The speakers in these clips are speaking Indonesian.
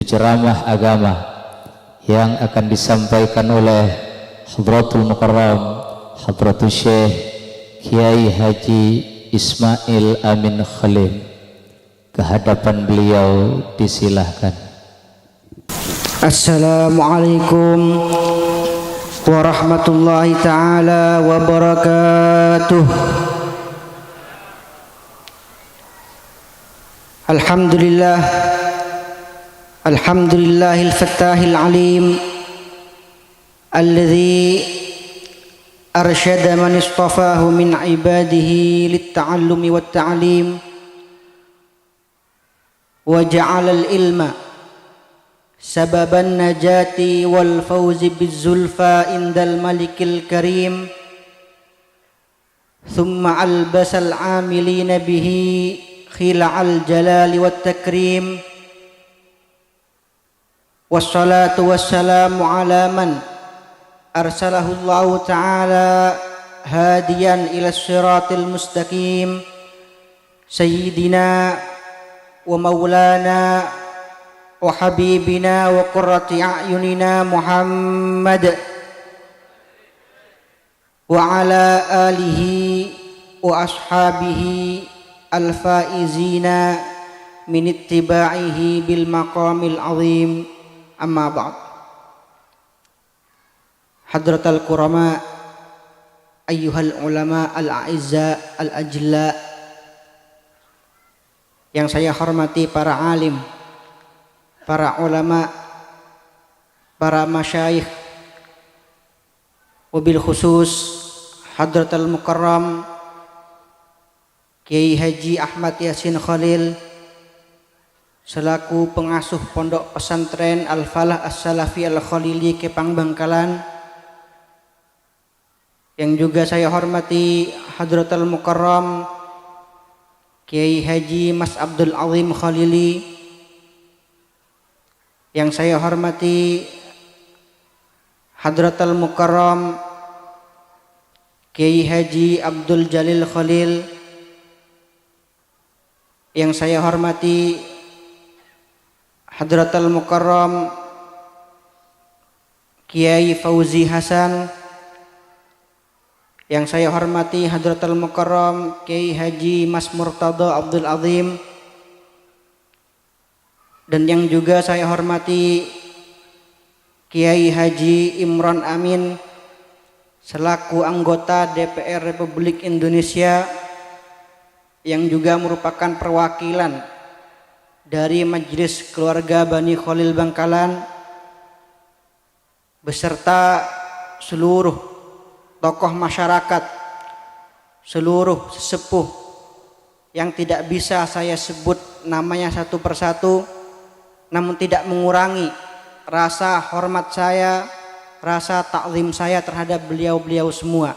ceramah agama yang akan disampaikan oleh Hadratul Mukarram Hadratul Syekh Kiai Haji Ismail Amin Khalil. Kehadapan beliau disilahkan. Assalamualaikum warahmatullahi ta'ala wabarakatuh. Alhamdulillah, alhamdulillahil fattahil alim alladhi arsyada man istafahu min ibadihi litta'allumi watta'alim wa ja'alal ilma sababan najati wal fawzi bizzulfa indal malikil karim thumma albasal amilina bihi khila'al jalali wat takrim wassalatu wassalamu ala man arsalahu Allah ta'ala hadiyan ila siratil mustaqim sayyidina wa maulana wa habibina wa qurrati a'yunina Muhammad wa ala alihi wa ashabihi al-faizina min ittiba'ihi bil maqamil azim. Amma ba'd. Hadratal kurama, ayyuhal ulama al-a'izza al-ajla, yang saya hormati para alim, para ulama, para masyayikh, wabil khusus Hadratal Mukarram Kiai Haji Ahmad Yasin Khalil selaku pengasuh Pondok Pesantren Al-Falah As-Salafi Al-Khalili Kepang Bangkalan, yang juga saya hormati Hadratul Mukarram Kiai Haji Mas Abdul Azim Khalili, yang saya hormati Hadratul Mukarram Kiai Haji Abdul Jalil Khalil, yang saya hormati Hadratul Mukarram Kiai Fauzi Hasan, yang saya hormati Hadratul Mukarram Kiai Haji Mas Murtada Abdul Azim, dan yang juga saya hormati Kiai Haji Imran Amin selaku anggota DPR Republik Indonesia, yang juga merupakan perwakilan dari Majelis Keluarga Bani Khalil Bangkalan beserta seluruh tokoh masyarakat, seluruh sesepuh yang tidak bisa saya sebut namanya satu persatu, namun tidak mengurangi rasa hormat saya, rasa takzim saya terhadap beliau-beliau semua.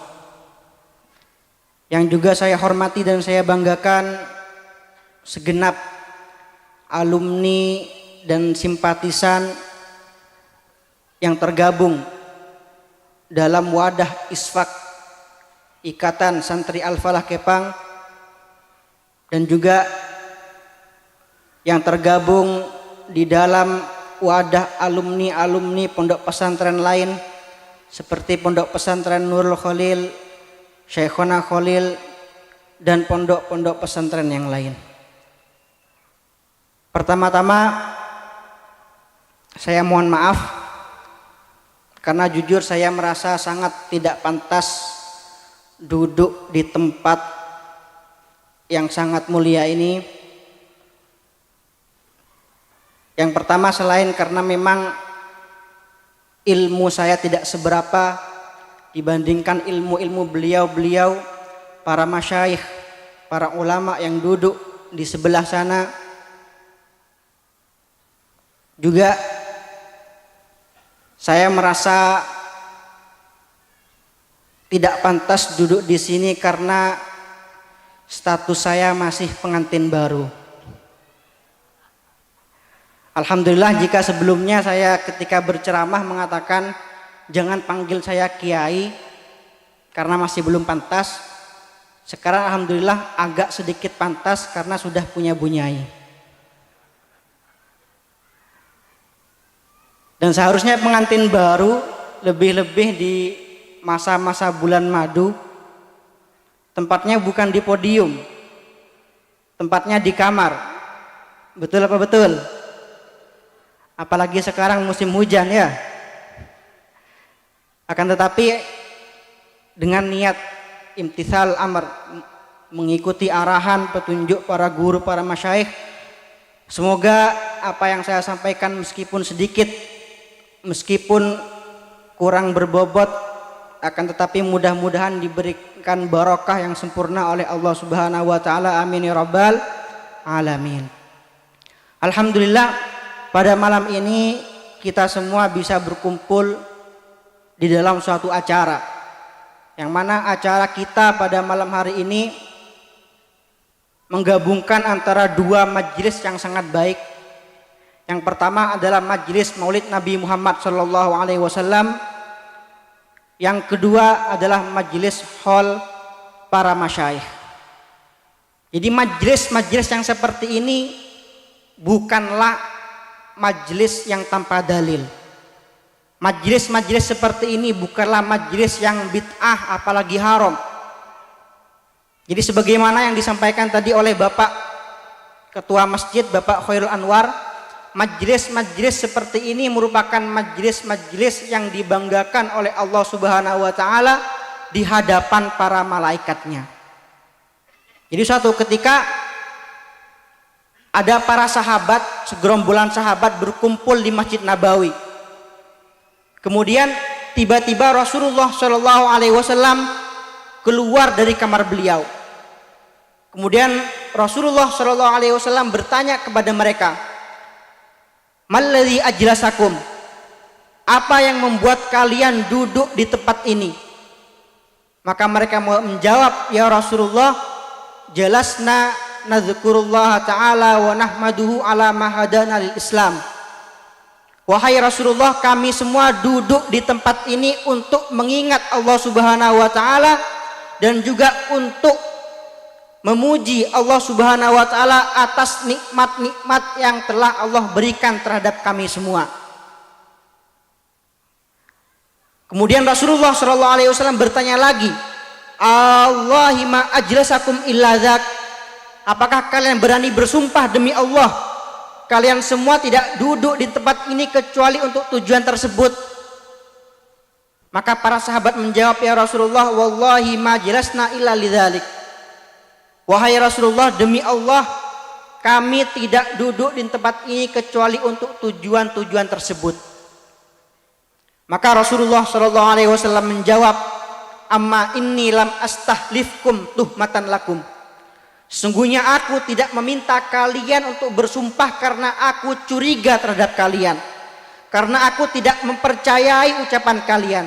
Yang juga saya hormati dan saya banggakan segenap alumni dan simpatisan yang tergabung dalam wadah Isfak Ikatan Santri Al-Falah Kepang, dan juga yang tergabung di dalam wadah alumni-alumni pondok pesantren lain seperti Pondok Pesantren Nurul Khalil, Syekhona Khalil, dan pondok-pondok pesantren yang lain. Pertama-tama saya mohon maaf karena jujur saya merasa sangat tidak pantas duduk di tempat yang sangat mulia ini. Yang pertama, selain karena memang ilmu saya tidak seberapa dibandingkan ilmu-ilmu beliau-beliau, para masyayikh, para ulama yang duduk di sebelah sana, juga saya merasa tidak pantas duduk di sini karena status saya masih pengantin baru. Alhamdulillah jika sebelumnya saya ketika berceramah mengatakan jangan panggil saya kiai karena masih belum pantas, sekarang alhamdulillah agak sedikit pantas karena sudah punya bunyai. Dan seharusnya pengantin baru lebih-lebih di masa-masa bulan madu tempatnya bukan di podium, tempatnya di kamar. Betul apa betul? Apalagi sekarang musim hujan ya. Akan tetapi dengan niat imtithal amr, mengikuti arahan petunjuk para guru, para masyayikh, semoga apa yang saya sampaikan meskipun sedikit, meskipun kurang berbobot, akan tetapi mudah-mudahan diberikan barokah yang sempurna oleh Allah Subhanahu wa taala. Amin ya rabbal alamin. Alhamdulillah, pada malam ini kita semua bisa berkumpul di dalam suatu acara, yang mana acara kita pada malam hari ini menggabungkan antara dua majelis yang sangat baik. Yang pertama adalah majelis Maulid Nabi Muhammad SAW. Yang kedua adalah majelis hall para masyayikh. Jadi majelis-majelis yang seperti ini bukanlah majelis yang tanpa dalil. Majelis-majelis seperti ini bukanlah majelis yang bid'ah apalagi haram. Jadi sebagaimana yang disampaikan tadi oleh Bapak Ketua Masjid, Bapak Khairul Anwar, majelis-majelis seperti ini merupakan majelis-majelis yang dibanggakan oleh Allah Subhanahu wa taala di hadapan para malaikatnya. Jadi suatu ketika ada para sahabat, segerombolan sahabat berkumpul di Masjid Nabawi. Kemudian tiba-tiba Rasulullah Shallallahu Alaihi Wasallam keluar dari kamar beliau. Kemudian Rasulullah Shallallahu Alaihi Wasallam bertanya kepada mereka, "Malladzi ajlasakum?" Apa yang membuat kalian duduk di tempat ini? Maka mereka menjawab, "Ya Rasulullah, jalasna nadzkurullah ta'ala wa nahmaduhu ala ma hadana lil Islam." Wahai Rasulullah, kami semua duduk di tempat ini untuk mengingat Allah Subhanahu wa taala dan juga untuk memuji Allah Subhanahu wa taala atas nikmat-nikmat yang telah Allah berikan terhadap kami semua. Kemudian Rasulullah sallallahu alaihi wasallam bertanya lagi, "Allahumma ajlasakum illa dzak?" Apakah kalian berani bersumpah demi Allah kalian semua tidak duduk di tempat ini kecuali untuk tujuan tersebut? Maka para sahabat menjawab, "Ya Rasulullah, wallahi ma jalasna illa lidzalik." Wahai Rasulullah, demi Allah kami tidak duduk di tempat ini kecuali untuk tujuan-tujuan tersebut. Maka Rasulullah sallallahu alaihi wasallam menjawab, "Amma inni lam astahlifkum tuhmatan lakum." Sungguhnya aku tidak meminta kalian untuk bersumpah karena aku curiga terhadap kalian, karena aku tidak mempercayai ucapan kalian.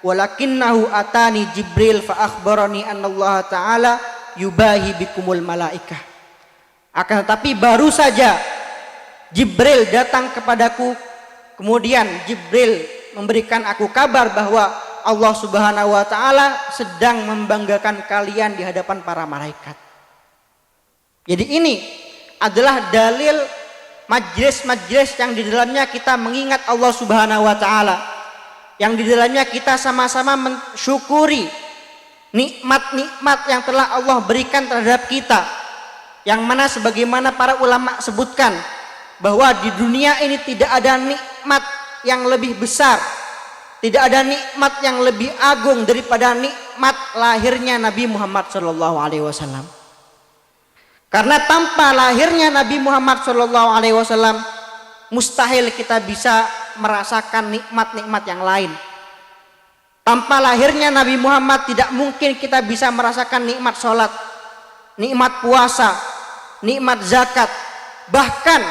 Walakinnahu atani Jibril fa akhbarani annallaha ta'ala yubahi bikumul malaikah. Akan tetapi baru saja Jibril datang kepadaku, kemudian Jibril memberikan aku kabar bahwa Allah Subhanahu wa taala sedang membanggakan kalian di hadapan para malaikat. Jadi ini adalah dalil majelis-majelis yang di dalamnya kita mengingat Allah Subhanahu wa taala, yang di dalamnya kita sama-sama mensyukuri nikmat-nikmat yang telah Allah berikan terhadap kita, yang mana sebagaimana para ulama sebutkan bahwa di dunia ini tidak ada nikmat yang lebih besar, tidak ada nikmat yang lebih agung daripada nikmat lahirnya Nabi Muhammad SAW. Karena tanpa lahirnya Nabi Muhammad SAW mustahil kita bisa merasakan nikmat-nikmat yang lain. Tanpa lahirnya Nabi Muhammad tidak mungkin kita bisa merasakan nikmat sholat, nikmat puasa, nikmat zakat. Bahkan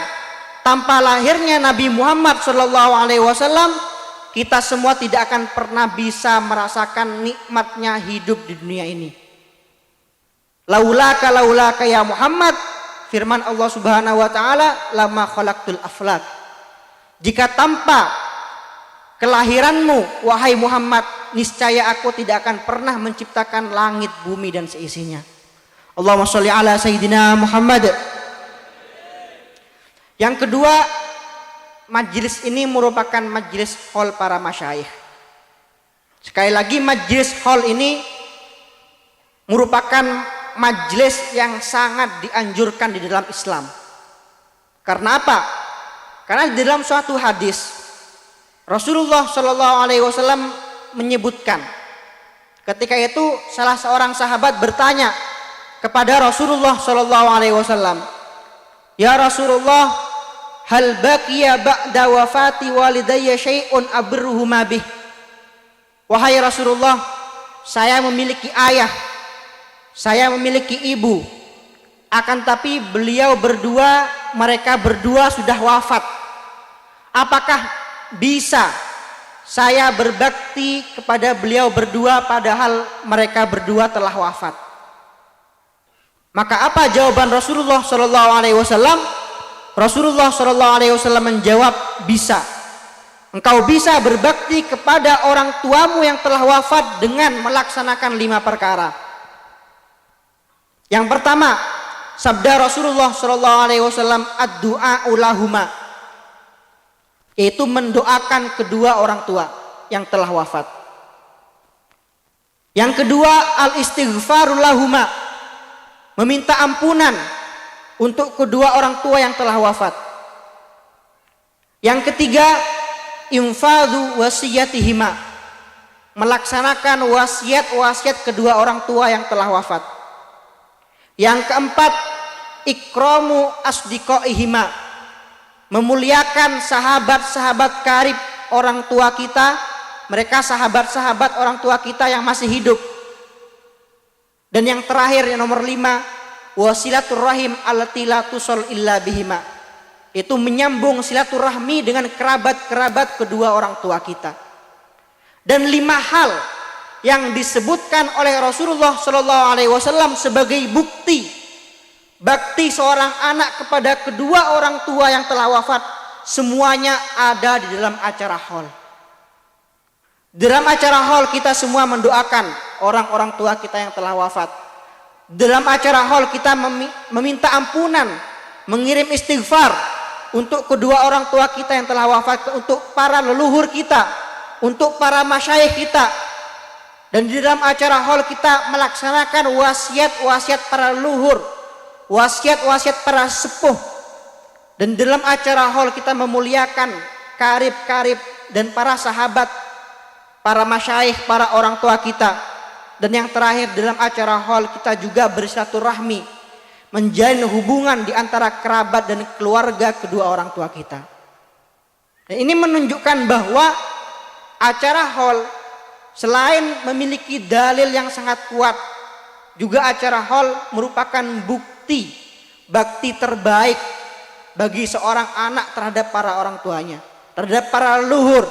tanpa lahirnya Nabi Muhammad SAW kita semua tidak akan pernah bisa merasakan nikmatnya hidup di dunia ini. Laulaka ya Muhammad, firman Allah Subhanahu wa taala, lama khalaqtul aflak. Jika tanpa kelahiranmu wahai Muhammad, niscaya aku tidak akan pernah menciptakan langit, bumi dan seisinya. Allahumma sholli ala sayyidina Muhammad. Yang kedua, majelis ini merupakan majelis hall para masyayikh. Sekali lagi, majelis hall ini merupakan majelis yang sangat dianjurkan di dalam Islam. Karena apa? Karena di dalam suatu hadis Rasulullah Shallallahu Alaihi Wasallam menyebutkan, ketika itu salah seorang sahabat bertanya kepada Rasulullah Shallallahu Alaihi Wasallam, "Ya Rasulullah, hal baqiya ba'da wafati walidayya syai'un abruhuma bih?" Wahai Rasulullah, saya memiliki ayah, saya memiliki ibu, akan tapi mereka berdua sudah wafat. Apakah bisa saya berbakti kepada beliau berdua padahal mereka berdua telah wafat? Maka apa jawaban Rasulullah Shallallahu Alaihi Wasallam? Rasulullah Shallallahu Alaihi Wasallam menjawab, bisa. Engkau bisa berbakti kepada orang tuamu yang telah wafat dengan melaksanakan 5 perkara. Yang pertama, sabda Rasulullah Shallallahu Alaihi Wasallam, ad-du'a ulahuma, yaitu mendoakan kedua orang tua yang telah wafat. Yang kedua, al-istighfaru lahuma, meminta ampunan untuk kedua orang tua yang telah wafat. Yang ketiga, infadhu wasiyatihima, melaksanakan wasiat-wasiat kedua orang tua yang telah wafat. Yang keempat, ikramu asdiqaihima, memuliakan sahabat-sahabat karib orang tua kita, mereka sahabat-sahabat orang tua kita yang masih hidup. Dan yang terakhir, yang nomor 5, wasilaturrahim allati la tusol illa bihima, itu menyambung silaturahmi dengan kerabat-kerabat kedua orang tua kita. Dan 5 hal yang disebutkan oleh Rasulullah Shallallahu Alaihi Wasallam sebagai bukti bakti seorang anak kepada kedua orang tua yang telah wafat, semuanya ada di dalam acara hall. Di dalam acara hall kita semua mendoakan orang-orang tua kita yang telah wafat. Dalam acara hall kita meminta ampunan, mengirim istighfar untuk kedua orang tua kita yang telah wafat, untuk para leluhur kita, untuk para masyayikh kita. Dan di dalam acara hall kita melaksanakan wasiat-wasiat para leluhur, wasiat-wasiat para sepuh. Dan dalam acara hall kita memuliakan karib-karib dan para sahabat, para masyayikh, para orang tua kita. Dan yang terakhir, dalam acara hall kita juga bersilaturahmi, menjalin hubungan di antara kerabat dan keluarga kedua orang tua kita. Dan ini menunjukkan bahwa acara hall selain memiliki dalil yang sangat kuat, juga acara hall merupakan bukti bakti terbaik bagi seorang anak terhadap para orang tuanya, terhadap para leluhur,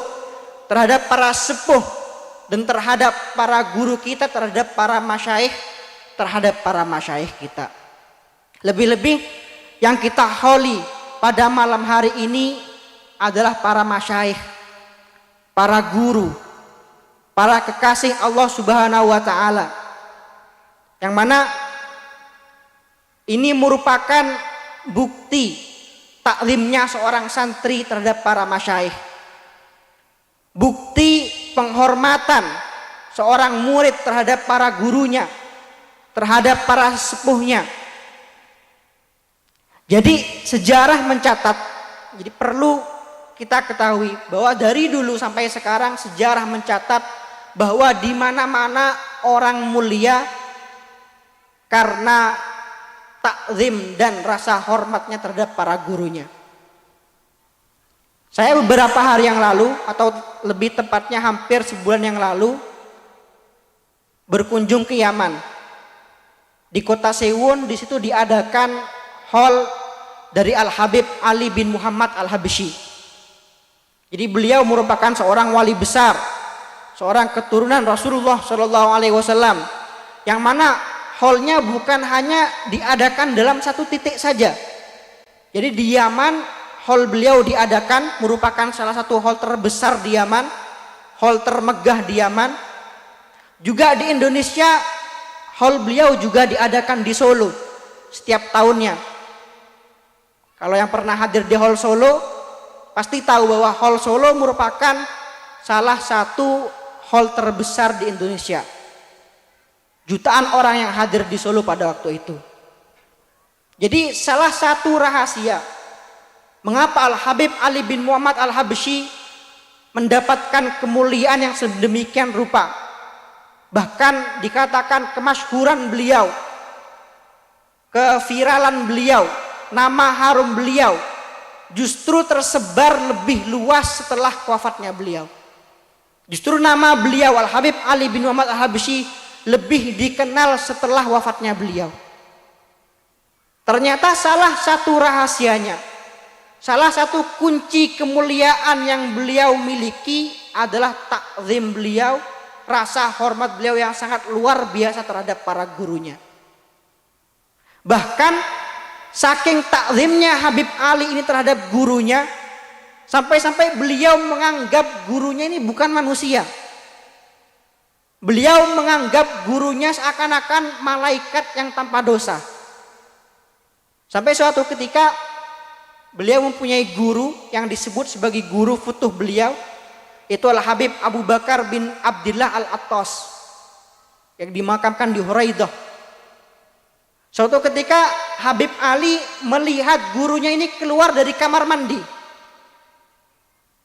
terhadap para sepuh, dan terhadap para guru kita, terhadap para masyayikh, terhadap para masyayikh kita. Lebih-lebih yang kita holi pada malam hari ini adalah para masyayikh, para guru, para kekasih Allah Subhanahu wa taala, yang mana ini merupakan bukti taklimnya seorang santri terhadap para masyayikh, bukti penghormatan seorang murid terhadap para gurunya, terhadap para sepuhnya. Jadi sejarah mencatat, jadi perlu kita ketahui bahwa dari dulu sampai sekarang sejarah mencatat bahwa di mana-mana orang mulia karena takzim dan rasa hormatnya terhadap para gurunya. Saya beberapa hari yang lalu, atau lebih tepatnya hampir sebulan yang lalu, berkunjung ke Yaman. Di kota Sewon, di situ diadakan hall dari Al-Habib Ali bin Muhammad Al-Habsyi. Jadi beliau merupakan seorang wali besar, seorang keturunan Rasulullah Shallallahu Alaihi Wasallam, yang mana hallnya bukan hanya diadakan dalam satu titik saja. Jadi di Yaman, hall beliau diadakan merupakan salah satu hall terbesar di Yaman, hall termegah di Yaman. Juga di Indonesia, hall beliau juga diadakan di Solo setiap tahunnya. Kalau yang pernah hadir di hall Solo pasti tahu bahwa Hall Solo merupakan salah satu hall terbesar di Indonesia. Jutaan orang yang hadir di Solo pada waktu itu. Jadi salah satu rahasia mengapa Al-Habib Ali bin Muhammad Al-Habsyi mendapatkan kemuliaan yang sedemikian rupa, bahkan dikatakan kemasyhuran beliau, keviralan beliau, nama harum beliau justru tersebar lebih luas setelah wafatnya beliau. Justru nama beliau Al-Habib Ali bin Muhammad Al-Habsyi lebih dikenal setelah wafatnya beliau. Ternyata salah satu rahasianya, salah satu kunci kemuliaan yang beliau miliki adalah takzim beliau, rasa hormat beliau yang sangat luar biasa terhadap para gurunya. Bahkan saking takzimnya Habib Ali ini terhadap gurunya, sampai-sampai beliau menganggap gurunya ini bukan manusia. Beliau menganggap gurunya seakan-akan malaikat yang tanpa dosa. Sampai suatu ketika beliau mempunyai guru yang disebut sebagai guru futuh beliau, itu Al-Habib Abu Bakar bin Abdillah Al-Attas yang dimakamkan di Huraidah. Suatu ketika Habib Ali melihat gurunya ini keluar dari kamar mandi.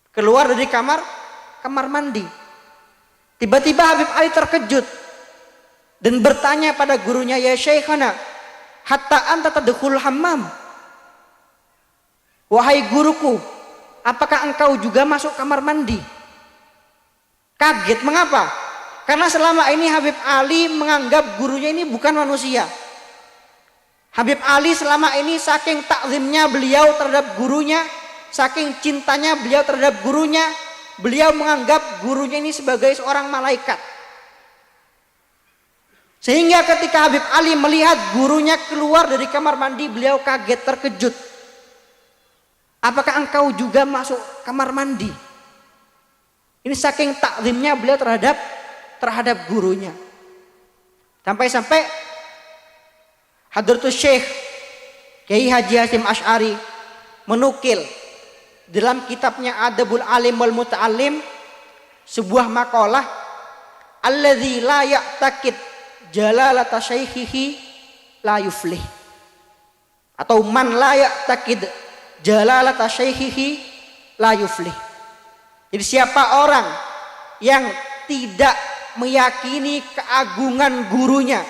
Keluar dari kamar mandi. Tiba-tiba Habib Ali terkejut dan bertanya pada gurunya, "Ya Syekhana, hatta anta tadkhul hammam?" Wahai guruku, apakah engkau juga masuk kamar mandi? Kaget, mengapa? Karena selama ini Habib Ali menganggap gurunya ini bukan manusia. Habib Ali selama ini saking takzimnya beliau terhadap gurunya, saking cintanya beliau terhadap gurunya, beliau menganggap gurunya ini sebagai seorang malaikat. Sehingga ketika Habib Ali melihat gurunya keluar dari kamar mandi, beliau kaget, terkejut. Apakah engkau juga masuk kamar mandi? Ini saking takzimnya beliau terhadap gurunya. Sampai-sampai Hadratus Syekh Kiai Haji Hasyim Asy'ari menukil dalam kitabnya Adabul Alim wal Muta'allim sebuah makalah, alladzi la ya'taqid jalalata syaikhihi la yuflih, atau man la ya'taqid jalalata syaikhihi la yuflih. Jadi siapa orang yang tidak meyakini keagungan gurunya,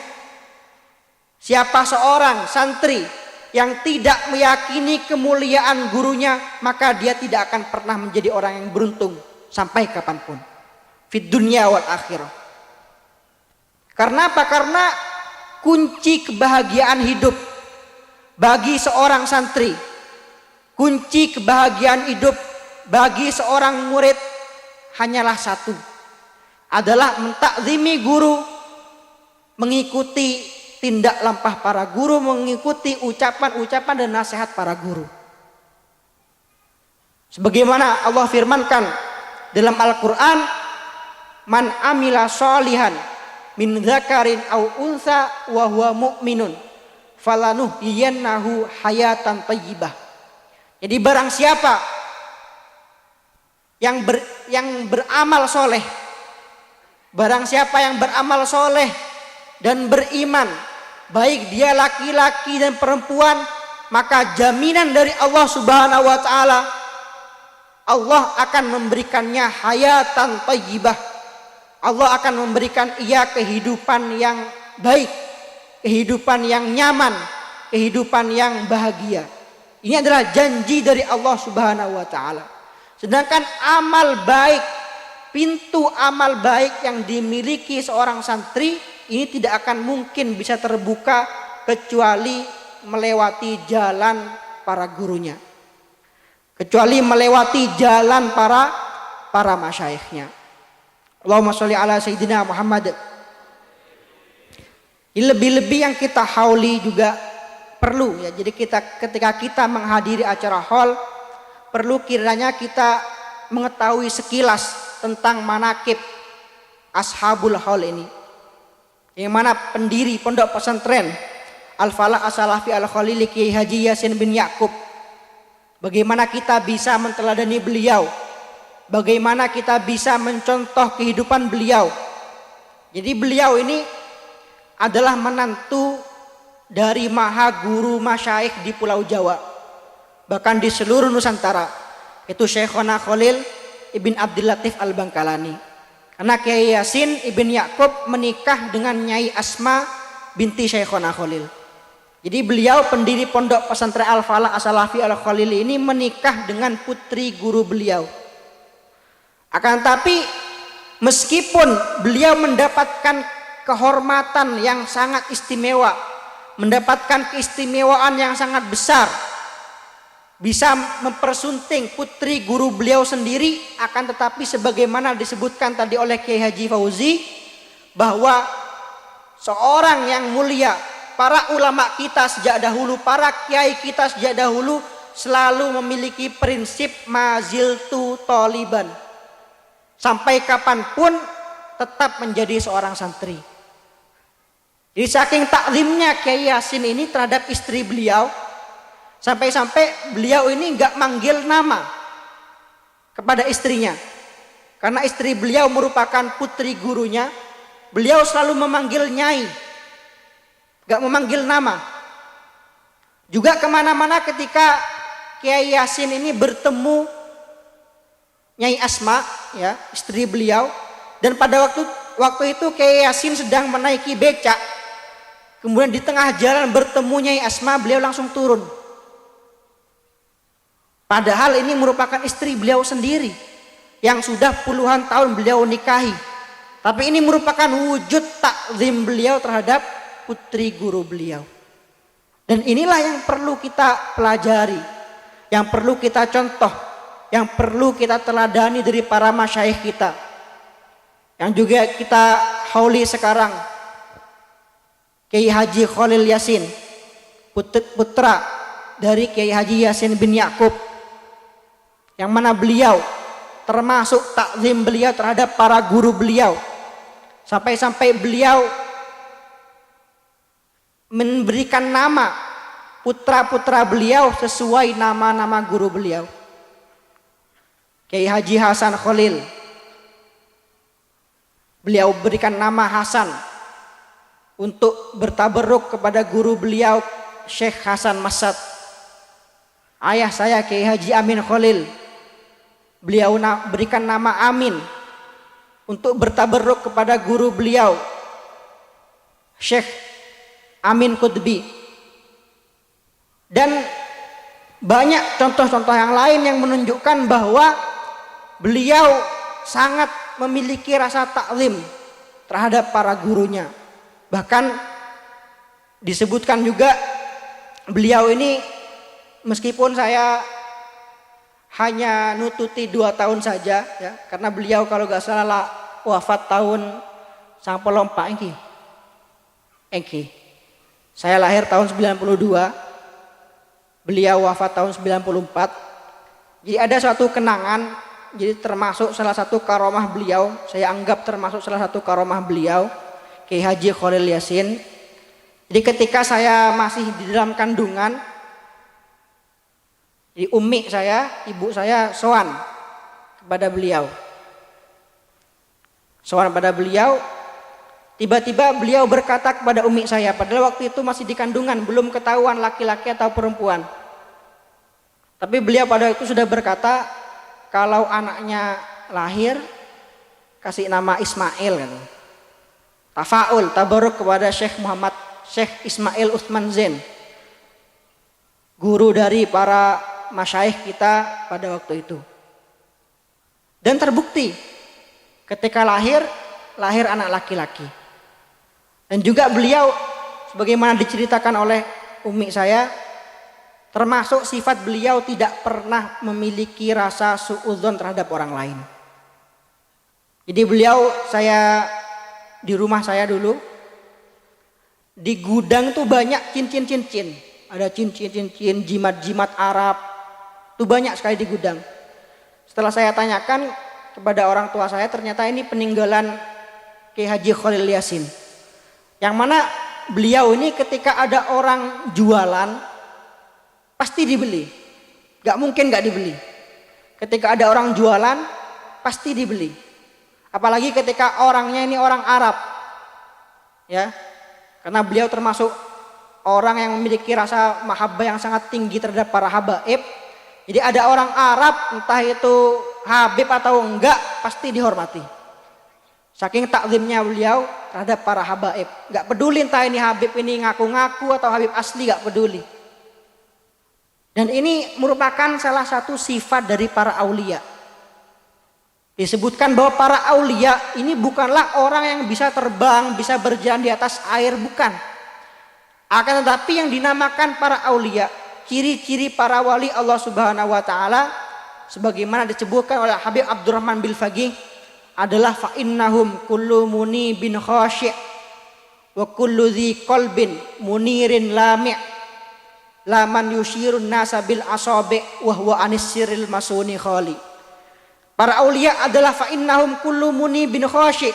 siapa seorang santri yang tidak meyakini kemuliaan gurunya, maka dia tidak akan pernah menjadi orang yang beruntung sampai kapanpun, fid dunya wal akhirah. Karena apa? Karena kunci kebahagiaan hidup bagi seorang santri, kunci kebahagiaan hidup bagi seorang murid hanyalah satu, adalah mentakzimi guru, mengikuti tindak lampah para guru, mengikuti ucapan-ucapan dan nasihat para guru. Sebagaimana Allah firmankan dalam Al-Quran, man amila sholihan min dzakarin au unsa wa huwa mu'minun falanuhyiyannahu hayatan thayyibah. Jadi barang siapa yang beramal soleh, barang siapa yang beramal soleh dan beriman, baik dia laki-laki dan perempuan, maka jaminan dari Allah Subhanahu wa taala, Allah akan memberikannya hayatan thayyibah. Allah akan memberikan ia kehidupan yang baik, kehidupan yang nyaman, kehidupan yang bahagia. Ini adalah janji dari Allah Subhanahu wa taala. Sedangkan amal baik, pintu amal baik yang dimiliki seorang santri ini tidak akan mungkin bisa terbuka kecuali melewati jalan para gurunya, kecuali melewati jalan para masyaikhnya. Allahumma sholli ala sayyidina Muhammad. Lebih-lebih yang kita hauli juga perlu ya. Jadi ketika kita menghadiri acara haul, perlu kiranya kita mengetahui sekilas tentang manaqib ashabul haul ini. Yang mana pendiri pondok pesantren Al-Falah As-Salafi Al-Khalili Kiai Haji Yasin bin Ya'qub Bagaimana kita bisa menteladani beliau, bagaimana kita bisa mencontoh kehidupan beliau. Jadi beliau ini adalah menantu dari maha guru masyaikh di Pulau Jawa, bahkan di seluruh Nusantara, itu Syekhona Khalil Ibn Abdul Latif Al-Bangkalani. Karena Kiai Yasin Ibn Ya'qub menikah dengan Nyai Asma binti Syekhona Khalil. Jadi beliau pendiri pondok pesantren Al-Falah As-Salafi Al-Khalili ini menikah dengan putri guru beliau. Akan tapi meskipun beliau mendapatkan kehormatan yang sangat istimewa, mendapatkan keistimewaan yang sangat besar, bisa mempersunting putri guru beliau sendiri, akan tetapi sebagaimana disebutkan tadi oleh Kiai Haji Fauzi, bahwa seorang yang mulia, para ulama kita sejak dahulu, para kiai kita sejak dahulu selalu memiliki prinsip maziltu toliban, sampai kapanpun tetap menjadi seorang santri. Jadi saking taklimnya Kiai Yasin ini terhadap istri beliau, sampai-sampai beliau ini nggak manggil nama kepada istrinya, karena istri beliau merupakan putri gurunya. Beliau selalu memanggil nyai, nggak memanggil nama. Juga kemana-mana ketika Kiai Yasin ini bertemu Nyai Asma, ya, istri beliau, dan pada waktu itu Kiai Yasin sedang menaiki becak, kemudian di tengah jalan bertemu Nyai Asma, beliau langsung turun. Padahal ini merupakan istri beliau sendiri yang sudah puluhan tahun beliau nikahi. Tapi ini merupakan wujud takzim beliau terhadap putri guru beliau. Dan inilah yang perlu kita pelajari, yang perlu kita contoh, yang perlu kita teladani dari para masyayikh kita. Yang juga kita hauli sekarang, Kiai Haji Khalil Yasin, putra dari Kiai Haji Yasin bin Ya'qub, yang mana beliau termasuk takzim beliau terhadap para guru beliau, sampai-sampai beliau memberikan nama putra-putra beliau sesuai nama-nama guru beliau. Kiai Haji Hasan Khalil, beliau berikan nama Hasan untuk bertabarruk kepada guru beliau Syekh Hasan Masad. Ayah saya Kiai Haji Amin Khalil, beliau berikan nama Amin untuk bertabarruk kepada guru beliau Syekh Amin Qutbi. Dan banyak contoh-contoh yang lain yang menunjukkan bahwa beliau sangat memiliki rasa taklim terhadap para gurunya. Bahkan disebutkan juga beliau ini, meskipun saya hanya nututi 2 tahun saja, ya, karena beliau kalau gak salah wafat tahun 94 engki. Saya lahir tahun 92, beliau wafat tahun 94. Jadi ada suatu kenangan, jadi termasuk salah satu karomah beliau, saya anggap termasuk salah satu karomah beliau, Kiai Haji Khalil Yasin. Jadi ketika saya masih di dalam kandungan, jadi umi saya, ibu saya sowan kepada beliau. Sowan pada beliau, tiba-tiba beliau berkata kepada umi saya, padahal waktu itu masih di kandungan, belum ketahuan laki-laki atau perempuan. Tapi beliau pada itu sudah berkata, kalau anaknya lahir, kasih nama Ismail. Kan. Tafaul, tabaruk kepada Syekh Ismail Utsman Zain, guru dari para masyayikh kita pada waktu itu. Dan terbukti ketika lahir anak laki-laki. Dan juga beliau sebagaimana diceritakan oleh umi saya, termasuk sifat beliau tidak pernah memiliki rasa suudzon terhadap orang lain. Jadi beliau, saya di rumah saya dulu, di gudang tuh banyak cincin-cincin, ada cincin-cincin, jimat-jimat Arab, tuh banyak sekali di gudang. Setelah saya tanyakan kepada orang tua saya, ternyata ini peninggalan Kiai Haji Khalil Yasin, yang mana beliau ini ketika ada orang jualan pasti dibeli, Gak mungkin gak dibeli. Ketika ada orang jualan, pasti dibeli. Apalagi ketika orangnya ini orang Arab. Ya. Karena beliau termasuk orang yang memiliki rasa mahabbah yang sangat tinggi terhadap para habaib. Jadi ada orang Arab, entah itu habib atau enggak, pasti dihormati. Saking takzimnya beliau terhadap para habaib. Enggak peduli entah ini habib ini ngaku-ngaku atau habib asli, enggak peduli. Dan ini merupakan salah satu sifat dari para aulia. Disebutkan bahwa para aulia ini bukanlah orang yang bisa terbang, bisa berjalan di atas air, bukan. Akan tetapi yang dinamakan para aulia, ciri-ciri para wali Allah Subhanahu wa taala sebagaimana disebutkan oleh Habib Abdurrahman bil Faqih adalah fa innahum kullu munibin khasyi' wa kullu dzi qalbin munirin lami' laman yushirun nasa bil asabi' wa huwa anis sirril masuni khali. Para aulia adalah fa innahum kullu munibin khasyi',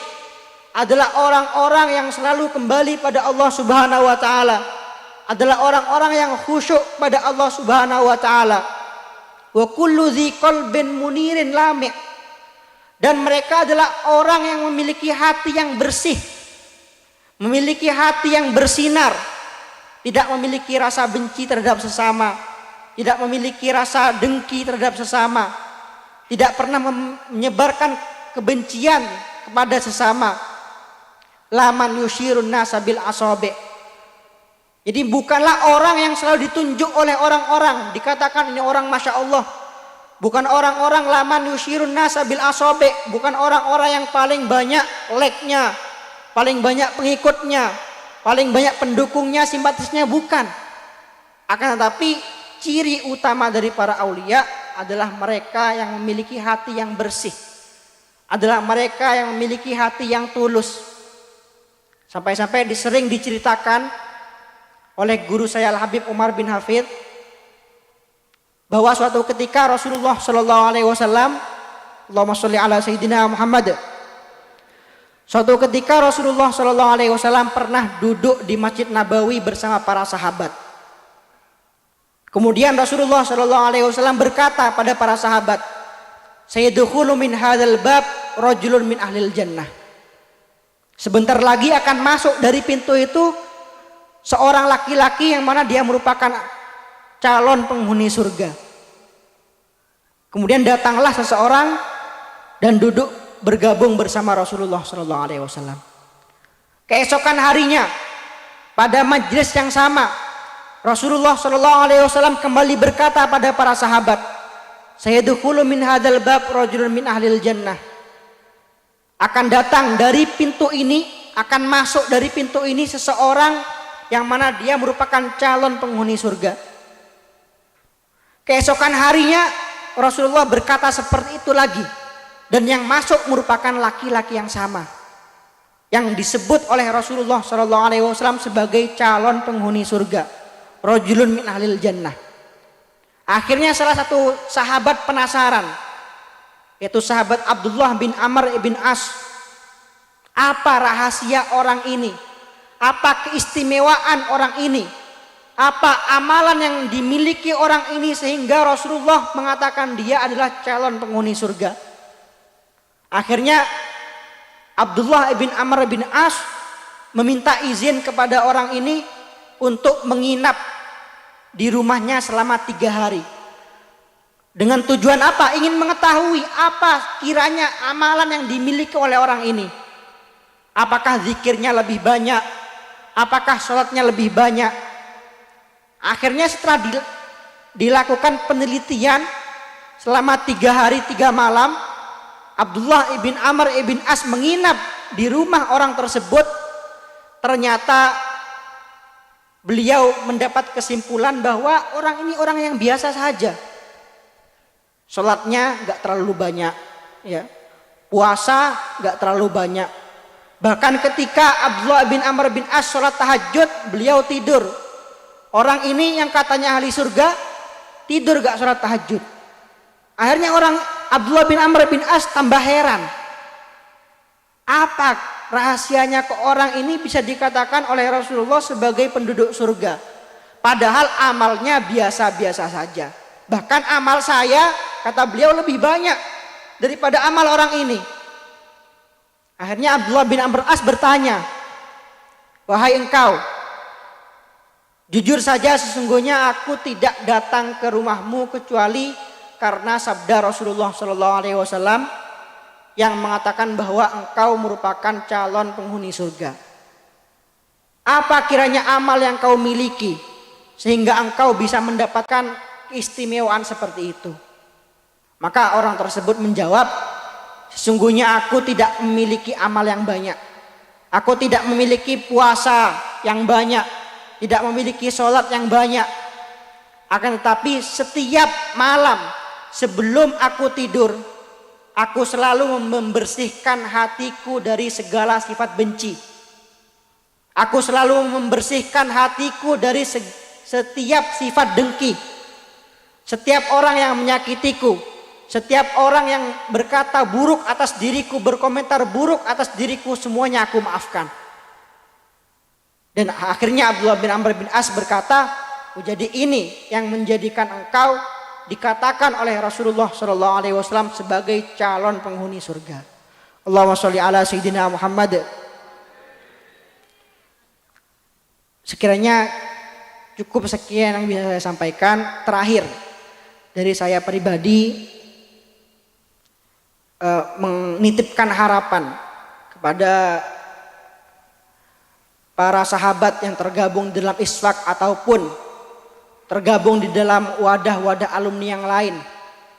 adalah orang-orang yang selalu kembali pada Allah Subhanahu wa taala, adalah orang-orang yang khusyuk pada Allah Subhanahu wa taala. Wa kullu dzi qalbin munirin lami', dan mereka adalah orang yang memiliki hati yang bersih, memiliki hati yang bersinar, tidak memiliki rasa benci terhadap sesama, tidak memiliki rasa dengki terhadap sesama, tidak pernah menyebarkan kebencian kepada sesama. Laman yushirun nasa bil asabi'. Jadi bukanlah orang yang selalu ditunjuk oleh orang-orang, dikatakan ini orang masya Allah. Bukan orang-orang laman yushirun nasa bil asabi', bukan orang-orang yang paling banyak like-nya, paling banyak pengikutnya, paling banyak pendukungnya, simpatisnya, bukan. Akan tetapi ciri utama dari para aulia adalah mereka yang memiliki hati yang bersih, adalah mereka yang memiliki hati yang tulus. Sampai-sampai sering diceritakan oleh guru saya Al Habib Umar bin Hafidh bahwa suatu ketika Rasulullah Shallallahu Alaihi Wasallam, Allahumma sholli ala Sayyidina Muhammad. Suatu ketika Rasulullah Shallallahu Alaihi Wasallam pernah duduk di Masjid Nabawi bersama para sahabat. Kemudian Rasulullah Shallallahu Alaihi Wasallam berkata pada para sahabat, "Sayadkhulu min hadzal bab rajulun min ahlil jannah." Sebentar lagi akan masuk dari pintu itu seorang laki-laki yang mana dia merupakan calon penghuni surga. Kemudian datanglah seseorang dan duduk bergabung bersama Rasulullah Shallallahu Alaihi Wasallam. Keesokan harinya pada majelis yang sama, Rasulullah Shallallahu Alaihi Wasallam kembali berkata pada para sahabat, "Sayadkhulu min hadzal bab rajulun min ahlil jannah." Akan datang dari pintu ini, akan masuk dari pintu ini seseorang yang mana dia merupakan calon penghuni surga. Keesokan harinya Rasulullah berkata seperti itu lagi, dan yang masuk merupakan laki-laki yang sama, yang disebut oleh Rasulullah Shallallahu Alaihi Wasallam sebagai calon penghuni surga, rajulun min ahlil jannah. Akhirnya salah satu sahabat penasaran, yaitu sahabat Abdullah bin Amr bin As. Apa rahasia orang ini? Apa keistimewaan orang ini? Apa amalan yang dimiliki orang ini sehingga Rasulullah mengatakan dia adalah calon penghuni surga? Akhirnya Abdullah bin Amr bin As meminta izin kepada orang ini untuk menginap di rumahnya selama 3 hari. Dengan tujuan apa? Ingin mengetahui apa kiranya amalan yang dimiliki oleh orang ini. Apakah zikirnya lebih banyak? Apakah sholatnya lebih banyak? Akhirnya setelah dilakukan penelitian selama 3 hari 3 malam, Abdullah ibn Amr ibn As menginap di rumah orang tersebut. Ternyata beliau mendapat kesimpulan bahwa orang ini orang yang biasa saja. Sholatnya gak terlalu banyak, ya. Puasa gak terlalu banyak. Bahkan ketika Abdullah bin Amr bin As sholat tahajud, beliau tidur. Orang ini yang katanya ahli surga, tidur gak sholat tahajud. Akhirnya orang Abdullah bin Amr bin As tambah heran. Apa rahasianya kok orang ini bisa dikatakan oleh Rasulullah sebagai penduduk surga? Padahal amalnya biasa-biasa saja. Bahkan amal saya, kata beliau, lebih banyak daripada amal orang ini. Akhirnya Abdullah bin Amr As bertanya, wahai engkau, jujur saja sesungguhnya aku tidak datang ke rumahmu kecuali karena sabda Rasulullah SAW yang mengatakan bahwa engkau merupakan calon penghuni surga. Apa kiranya amal yang kau miliki sehingga engkau bisa mendapatkan keistimewaan seperti itu? Maka orang tersebut menjawab, sesungguhnya aku tidak memiliki amal yang banyak. Aku tidak memiliki puasa yang banyak, tidak memiliki sholat yang banyak. Akan tetapi setiap malam sebelum aku tidur, aku selalu membersihkan hatiku dari segala sifat benci. Aku selalu membersihkan hatiku dari setiap sifat dengki. Setiap orang yang menyakitiku, setiap orang yang berkata buruk atas diriku, berkomentar buruk atas diriku, semuanya aku maafkan. Dan akhirnya Abdullah bin Amr bin As berkata, jadi ini yang menjadikan engkau dikatakan oleh Rasulullah SAW sebagai calon penghuni surga. Allahumma sholli ala sayyidina Muhammad. Sekiranya cukup sekian yang bisa saya sampaikan. Terakhir dari saya pribadi, menitipkan harapan kepada para sahabat yang tergabung di dalam Isfak ataupun tergabung di dalam wadah-wadah alumni yang lain,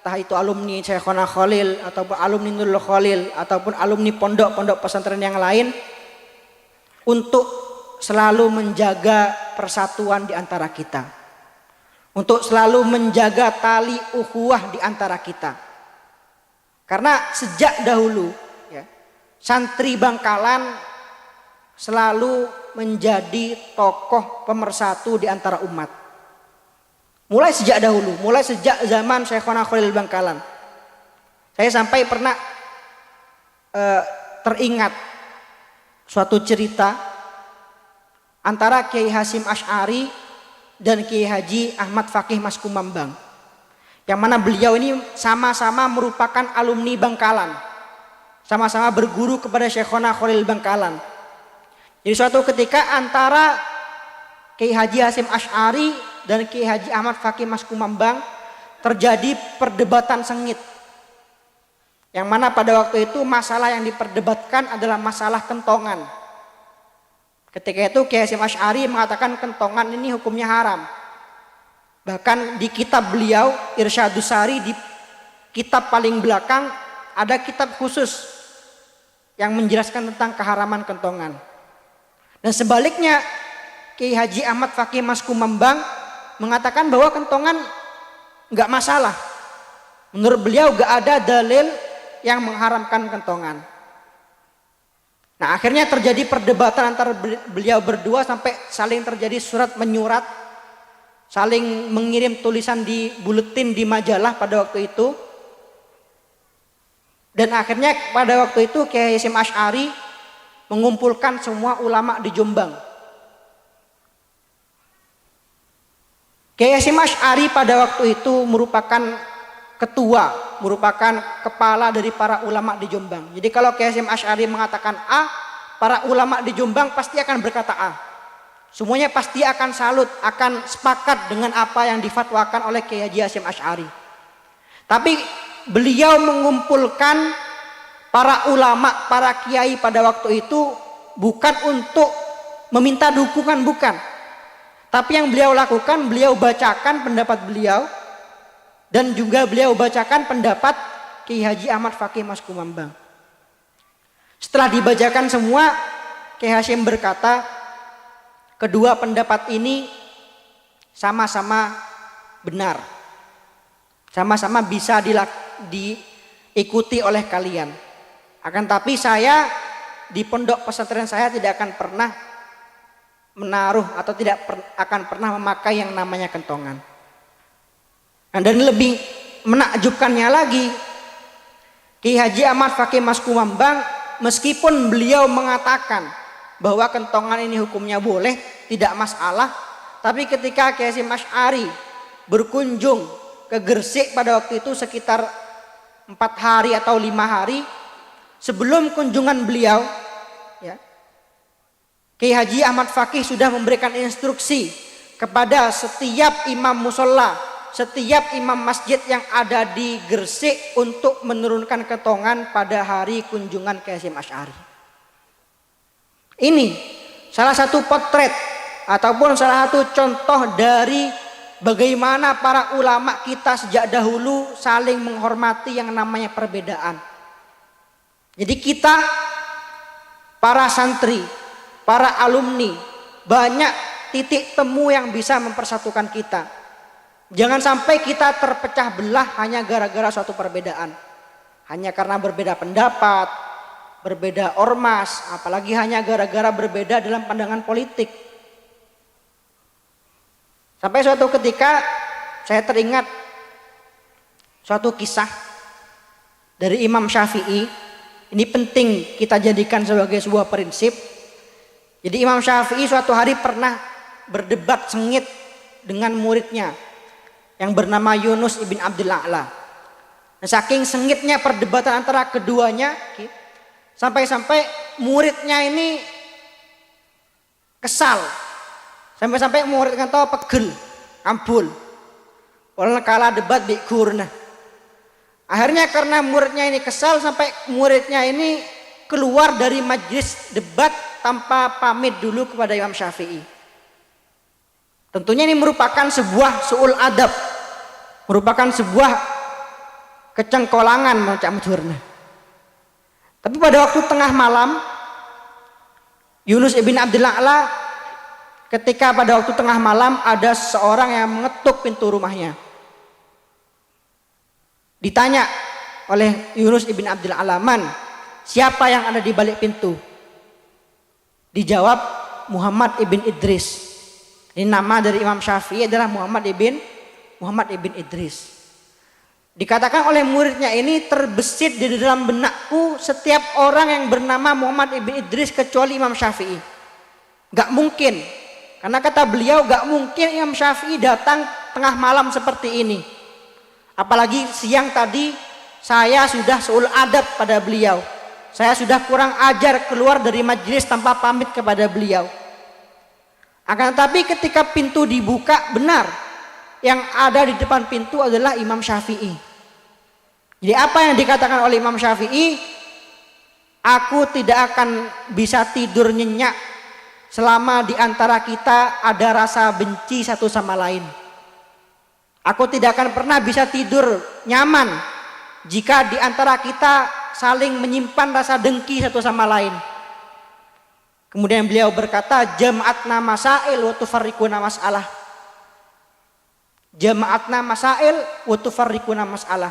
entah itu alumni Syekhona Khalil ataupun alumni Nurul Khalil ataupun alumni pondok-pondok pesantren yang lain, untuk selalu menjaga persatuan di antara kita, untuk selalu menjaga tali ukhuwah di antara kita. Karena sejak dahulu ya, santri Bangkalan selalu menjadi tokoh pemersatu di antara umat. Mulai sejak dahulu, mulai sejak zaman Syekhona Khalil Bangkalan. Saya sampai pernah teringat suatu cerita antara Kiai Hasyim Asy'ari dan Kiai Haji Ahmad Fakih Mas Kumambang, yang mana beliau ini sama-sama merupakan alumni Bangkalan, sama-sama berguru kepada Syekhona Khalil Bangkalan. Jadi suatu ketika antara Kiai Haji Hasyim Asy'ari dan Kiai Haji Ahmad Fakih Mas Kumambang terjadi perdebatan sengit, yang mana pada waktu itu masalah yang diperdebatkan adalah masalah kentongan. Ketika itu Kiai Hasyim Asy'ari mengatakan kentongan ini hukumnya haram. Bahkan di kitab beliau Irsyadus Sari, di kitab paling belakang ada kitab khusus yang menjelaskan tentang keharaman kentongan. Dan sebaliknya Kiai Haji Ahmad Fakih Mas Kumambang mengatakan bahwa kentongan nggak masalah. Menurut beliau nggak ada dalil yang mengharamkan kentongan. Nah, akhirnya terjadi perdebatan antara beliau berdua sampai saling terjadi surat menyurat, saling mengirim tulisan di buletin di majalah pada waktu itu. Dan akhirnya pada waktu itu Kiai Hasyim Asy'ari mengumpulkan semua ulama di Jombang. Kiai Hasyim Asy'ari pada waktu itu merupakan ketua, merupakan kepala dari para ulama di Jombang. Jadi kalau Kiai Hasyim Asy'ari mengatakan A, para ulama di Jombang pasti akan berkata A. Semuanya pasti akan salut, akan sepakat dengan apa yang difatwakan oleh Kiai Haji Hasyim Asy'ari. Tapi beliau mengumpulkan para ulama, para kiai pada waktu itu bukan untuk meminta dukungan, bukan. Tapi yang beliau lakukan, beliau bacakan pendapat beliau, dan juga beliau bacakan pendapat Kiai Haji Ahmad Fakih Mas Kumambang. Setelah dibacakan semua, Kiai Hasyim berkata, kedua pendapat ini sama-sama benar, sama-sama bisa diikuti oleh kalian. Akan tapi saya di pondok pesantren saya tidak akan pernah menaruh atau tidak akan pernah memakai yang namanya kentongan. Nah, dan lebih menakjubkannya lagi, Kiai Haji Ahmad Fakih Mas Kumambang meskipun beliau mengatakan bahwa kentongan ini hukumnya boleh, tidak masalah, tapi ketika Kiai Hasyim Asy'ari berkunjung ke Gresik pada waktu itu sekitar 4 hari atau 5 hari sebelum kunjungan beliau, ya, Kiai Haji Ahmad Fakih sudah memberikan instruksi kepada setiap imam musola, setiap imam masjid yang ada di Gresik untuk menurunkan ketongan pada hari kunjungan Kiai Hasyim Asy'ari. Ini salah satu potret ataupun salah satu contoh dari bagaimana para ulama kita sejak dahulu saling menghormati yang namanya perbedaan. Jadi kita, para santri, para alumni, banyak titik temu yang bisa mempersatukan kita. Jangan sampai kita terpecah belah hanya gara-gara suatu perbedaan. Hanya karena berbeda pendapat, berbeda ormas, apalagi hanya gara-gara berbeda dalam pandangan politik. Sampai suatu ketika saya teringat suatu kisah dari Imam Syafi'i. Ini penting kita jadikan sebagai sebuah prinsip. Jadi Imam Syafi'i suatu hari pernah berdebat sengit dengan muridnya yang bernama Yunus ibn Abdul A'la. Nah, saking sengitnya perdebatan antara keduanya, sampai-sampai muridnya ini kesal. Sampai-sampai murid kan tahu pegel, ampul. Orang kalah debat di kurna. Akhirnya karena muridnya ini kesal sampai muridnya ini keluar dari majelis debat tanpa pamit dulu kepada Imam Syafi'i. Tentunya ini merupakan sebuah su'ul adab, merupakan sebuah kecengkolangan macam mujurna. Tapi pada waktu tengah malam, Yunus ibn Abdul A'la ketika pada waktu tengah malam ada seorang yang mengetuk pintu rumahnya. Ditanya oleh Yunus ibn Abdul A'la, "Man, siapa yang ada di balik pintu?" Dijawab, Muhammad ibn Idris. Ini nama dari Imam Syafi'i adalah Muhammad ibn Idris. Dikatakan oleh muridnya ini, terbesit di dalam benakku setiap orang yang bernama Muhammad ibn Idris kecuali Imam Syafi'i. Gak mungkin, karena kata beliau gak mungkin Imam Syafi'i datang tengah malam seperti ini. Apalagi siang tadi saya sudah su'ul adab pada beliau. Saya sudah kurang ajar keluar dari majelis tanpa pamit kepada beliau. Akan tetapi ketika pintu dibuka, benar yang ada di depan pintu adalah Imam Syafi'i. Jadi apa yang dikatakan oleh Imam Syafi'i, aku tidak akan bisa tidur nyenyak selama di antara kita ada rasa benci satu sama lain. Aku tidak akan pernah bisa tidur nyaman jika di antara kita saling menyimpan rasa dengki satu sama lain. Kemudian beliau berkata, jama'atna masail wa tufarriquna mas'alah. Jama'atna masail wa tufarriquna mas'alah.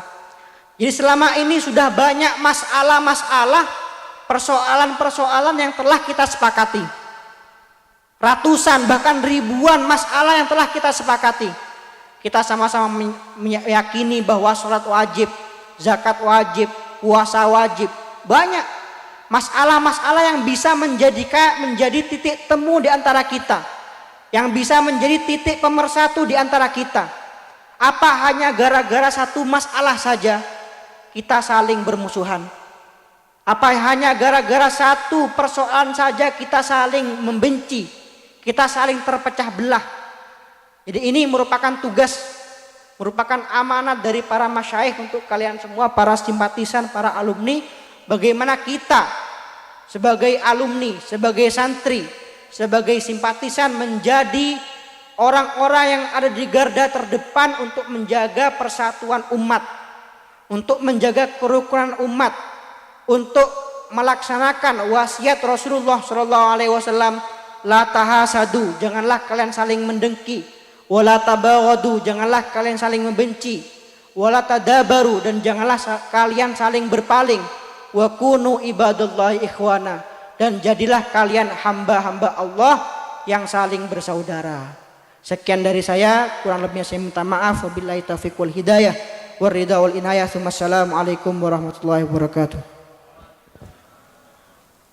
Jadi selama ini sudah banyak masalah-masalah, persoalan-persoalan yang telah kita sepakati. Ratusan bahkan ribuan masalah yang telah kita sepakati. Kita sama-sama meyakini bahwa sholat wajib, zakat wajib, puasa wajib. Banyak masalah-masalah yang bisa menjadi titik temu di antara kita, yang bisa menjadi titik pemersatu di antara kita. Apa hanya gara-gara satu masalah saja kita saling bermusuhan? Apa hanya gara-gara satu persoalan saja kita saling membenci, kita saling terpecah belah? Jadi ini merupakan tugas, merupakan amanat dari para masyayikh untuk kalian semua, para simpatisan, para alumni. Bagaimana kita sebagai alumni, sebagai santri, sebagai simpatisan menjadi orang-orang yang ada di garda terdepan untuk menjaga persatuan umat, untuk menjaga kerukunan umat, untuk melaksanakan wasiat Rasulullah SAW, la tahasadu, janganlah kalian saling mendengki, wala tabaghadu, janganlah kalian saling membenci, wala tadabaru, dan janganlah kalian saling berpaling, wa kunu ibadallahi ikhwana, dan jadilah kalian hamba-hamba Allah yang saling bersaudara. Sekian dari saya, kurang lebihnya saya minta maaf. Wabillahi taufiq wal hidayah, waridha wal inayah. Assalamualaikum warahmatullahi wabarakatuh.